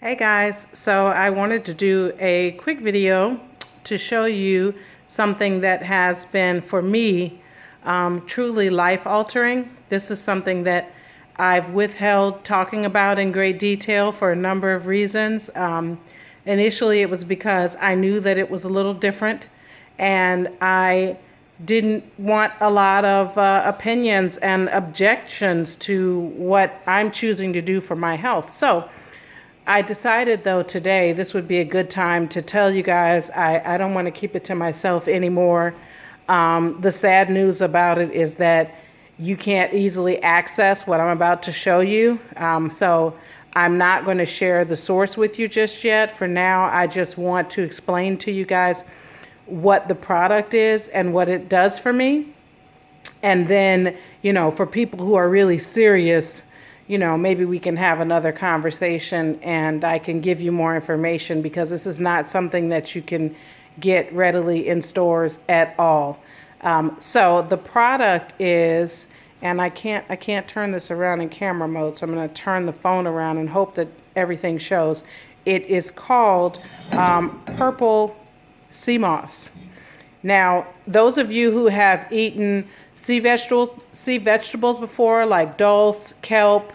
Hey guys, so I wanted to do a quick video to show you something that has been for me truly life altering. This is something that I've withheld talking about in great detail for a number of reasons. Initially it was because I knew that it was a little different and I didn't want a lot of opinions and objections to what I'm choosing to do for my health. So I decided though today this would be a good time to tell you guys I don't want to keep it to myself anymore. The sad news about it is that you can't easily access what I'm about to show you. So I'm not going to share the source with you just yet. For now, I just want to explain to you guys what the product is and what it does for me. And then, for people who are really serious, maybe we can have another conversation and I can give you more information, because this is not something that you can get readily in stores at all. So the product is, and I can't turn this around in camera mode, so I'm going to turn the phone around and hope that everything shows. It is called purple sea moss. Now, those of you who have eaten sea vegetables before, like dulse, kelp,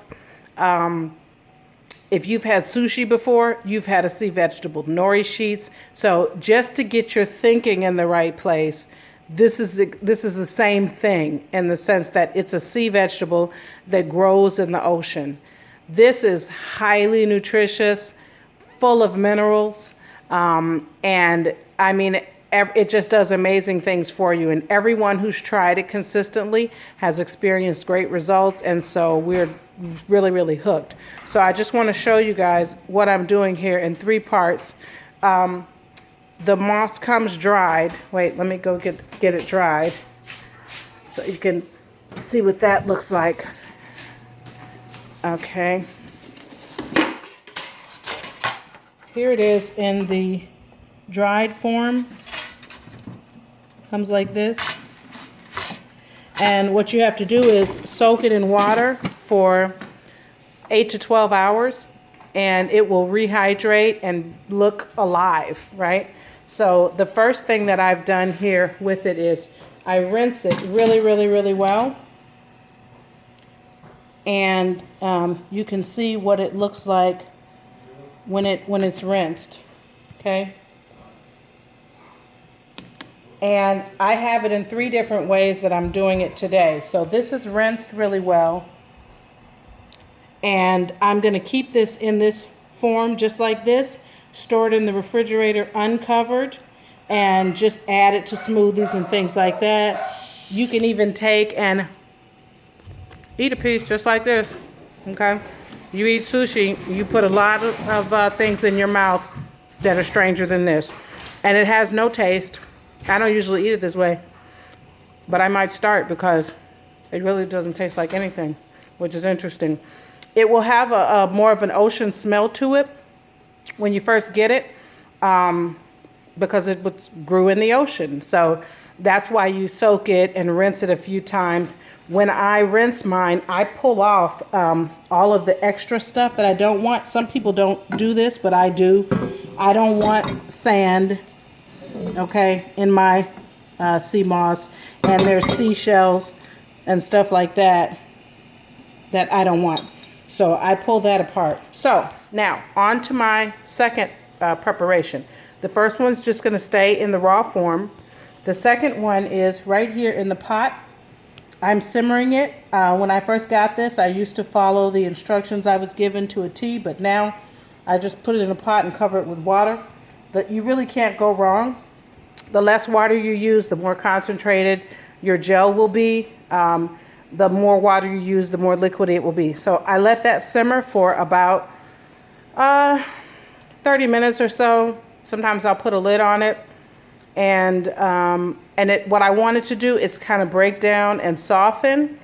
if you've had sushi before, you've had a sea vegetable, nori sheets. So just to get your thinking in the right place, this is the same thing in the sense that it's a sea vegetable that grows in the ocean. This is highly nutritious, full of minerals, and I mean, it just does amazing things for you. And everyone who's tried it consistently has experienced great results. And so we're really, really hooked. So I just want to show you guys what I'm doing here in 3 parts. The moss comes dried. Wait, let me go get it dried so you can see what that looks like. Okay. Here it is in the dried form. Comes like this. And what you have to do is soak it in water for 8 to 12 hours and it will rehydrate and look alive, right? So the first thing that I've done here with it is I rinse it really, really, really well. And you can see what it looks like when it's rinsed, okay? And I have it in 3 different ways that I'm doing it today. So this is rinsed really well. And I'm going to keep this in this form just like this, store it in the refrigerator uncovered, and just add it to smoothies and things like that. You can even take and eat a piece just like this, okay? You eat sushi, you put a lot of things in your mouth that are stranger than this. And it has no taste. I don't usually eat it this way, but I might start because it really doesn't taste like anything, which is interesting. It will have a more of an ocean smell to it when you first get it, because it grew in the ocean. So that's why you soak it and rinse it a few times. When I rinse mine, I pull off all of the extra stuff that I don't want. Some people don't do this, but I do. I don't want sand, okay, in my sea moss, and there's seashells and stuff like that that I don't want. So I pull that apart. So now on to my second preparation. The first one's just going to stay in the raw form. The second one is right here in the pot. I'm simmering it. When I first got this, I used to follow the instructions I was given to a T, but now I just put it in a pot and cover it with water. You really can't go wrong. The less water you use, the more concentrated your gel will be. The more water you use, the more liquid it will be. So I let that simmer for about 30 minutes or so. Sometimes I'll put a lid on it. And what I wanted to do is kind of break down and soften.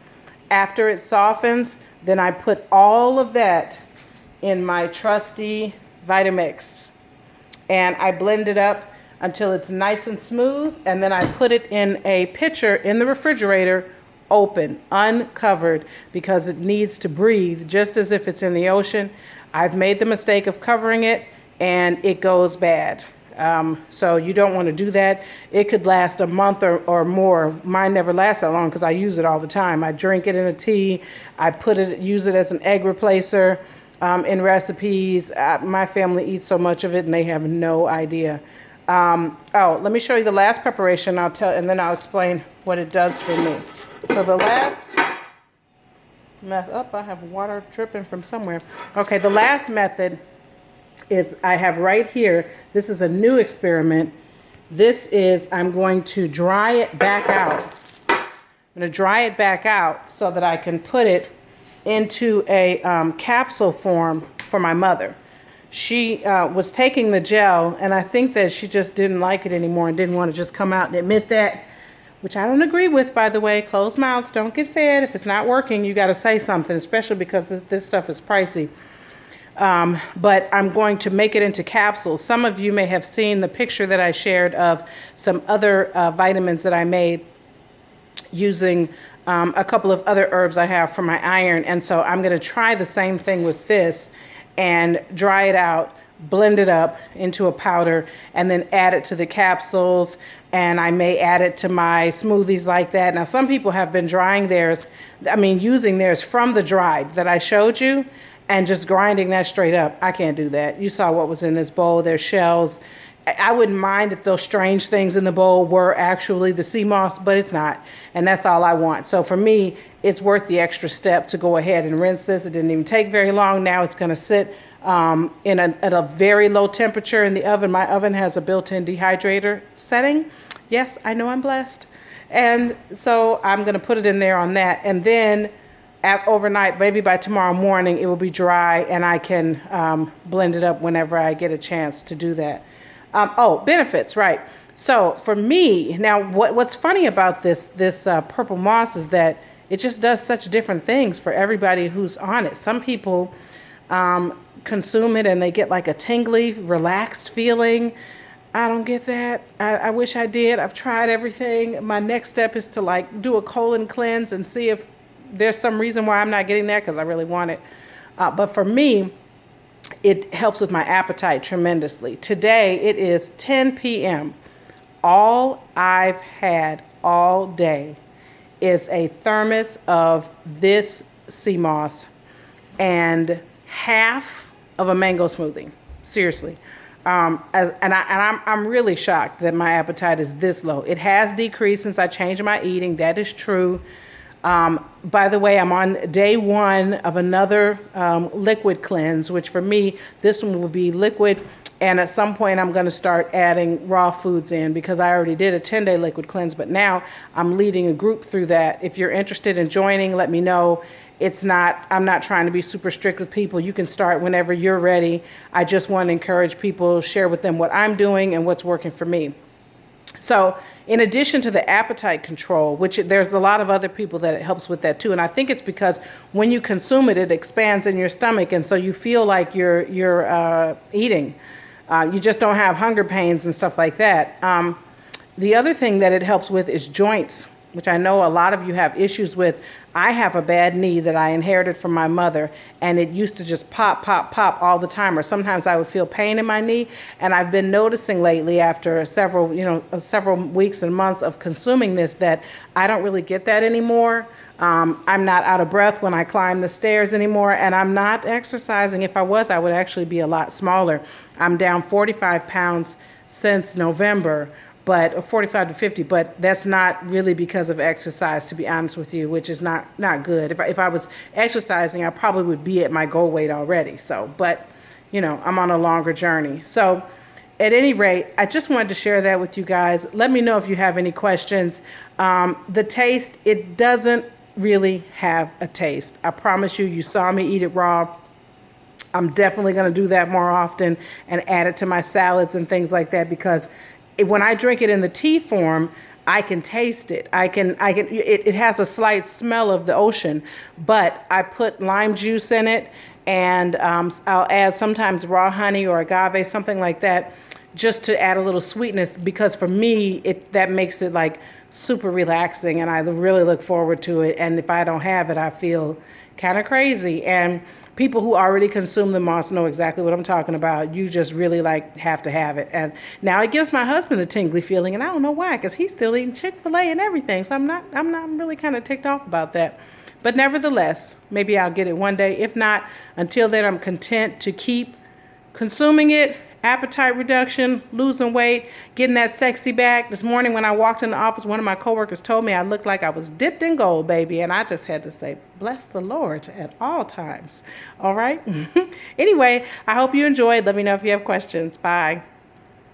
After it softens, then I put all of that in my trusty Vitamix. And I blend it up until it's nice and smooth, and then I put it in a pitcher in the refrigerator, open, uncovered, because it needs to breathe just as if it's in the ocean. I've made the mistake of covering it and it goes bad. So you don't want to do that. It could last a month or more. Mine never lasts that long because I use it all the time. I drink it in a tea. I use it as an egg replacer in recipes. My family eats so much of it and they have no idea. Oh, let me show you the last preparation. And then I'll explain what it does for me. So the last method, I have water dripping from somewhere. Okay, the last method is I have right here, this is a new experiment. This is, I'm going to dry it back out. I'm going to dry it back out so that I can put it into a capsule form for my mother. She was taking the gel, and I think that she just didn't like it anymore and didn't want to just come out and admit that, which I don't agree with, by the way. Closed mouths don't get fed. If it's not working, you got to say something, especially because this stuff is pricey. But I'm going to make it into capsules. Some of you may have seen the picture that I shared of some other vitamins that I made using a couple of other herbs I have for my iron. And so I'm going to try the same thing with this and dry it out, blend it up into a powder, and then add it to the capsules. And I may add it to my smoothies like that. Now, some people have been using theirs from the dried that I showed you, and just grinding that straight up. I can't do that. You saw what was in this bowl. There's shells. I wouldn't mind if those strange things in the bowl were actually the sea moss, but it's not. And that's all I want. So for me, it's worth the extra step to go ahead and rinse this. It didn't even take very long. Now it's going to sit at a very low temperature in the oven. My oven has a built-in dehydrator setting. Yes, I know I'm blessed. And so I'm going to put it in there on that. And then overnight, maybe by tomorrow morning, it will be dry and I can blend it up whenever I get a chance to do that. Benefits, right. So for me, now what's funny about this purple moss is that it just does such different things for everybody who's on it. Some people consume it and they get like a tingly, relaxed feeling. I don't get that. I wish I did. I've tried everything. My next step is to like do a colon cleanse and see if there's some reason why I'm not getting that, because I really want it. But for me, it helps with my appetite tremendously. Today, it is 10 p.m. All I've had all day is a thermos of this sea moss and half of a mango smoothie. Seriously. I'm really shocked that my appetite is this low. It has decreased since I changed my eating. That is true. By the way, I'm on day 1 of another liquid cleanse, which for me, this one will be liquid. And at some point, I'm going to start adding raw foods in, because I already did a 10-day liquid cleanse. But now I'm leading a group through that. If you're interested in joining, let me know. I'm not trying to be super strict with people. You can start whenever you're ready. I just want to encourage people, share with them what I'm doing and what's working for me. So in addition to the appetite control, which there's a lot of other people that it helps with that too. And I think it's because when you consume it, it expands in your stomach. And so you feel like you're eating. You just don't have hunger pains and stuff like that. The other thing that it helps with is joints, which I know a lot of you have issues with. I have a bad knee that I inherited from my mother, and it used to just pop, pop, pop all the time, or sometimes I would feel pain in my knee. And I've been noticing lately, after several weeks and months of consuming this, that I don't really get that anymore. I'm not out of breath when I climb the stairs anymore, and I'm not exercising. If I was, I would actually be a lot smaller. I'm down 45 pounds since November, or 45 to 50, but that's not really because of exercise, to be honest with you, which is not good. If I was exercising, I probably would be at my goal weight already. So, but I'm on a longer journey. So at any rate, I just wanted to share that with you guys. Let me know if you have any questions. The taste, it doesn't really have a taste. I promise you saw me eat it raw. I'm definitely going to do that more often and add it to my salads and things like that, because when I drink it in the tea form, I can taste it. It has a slight smell of the ocean, but I put lime juice in it, and I'll add sometimes raw honey or agave, something like that, just to add a little sweetness, because for me, that makes it like super relaxing, and I really look forward to it. And if I don't have it, I feel kind of crazy. And people who already consume the moss know exactly what I'm talking about. You just really like have to have it. And now it gives my husband a tingly feeling, and I don't know why, because he's still eating Chick-fil-A and everything. So I'm really kind of ticked off about that. But nevertheless, maybe I'll get it one day. If not, until then, I'm content to keep consuming it. Appetite reduction, losing weight, getting that sexy back. This morning when I walked in the office, one of my coworkers told me I looked like I was dipped in gold, baby. And I just had to say, bless the Lord at all times. All right. Anyway, I hope you enjoyed. Let me know if you have questions. Bye.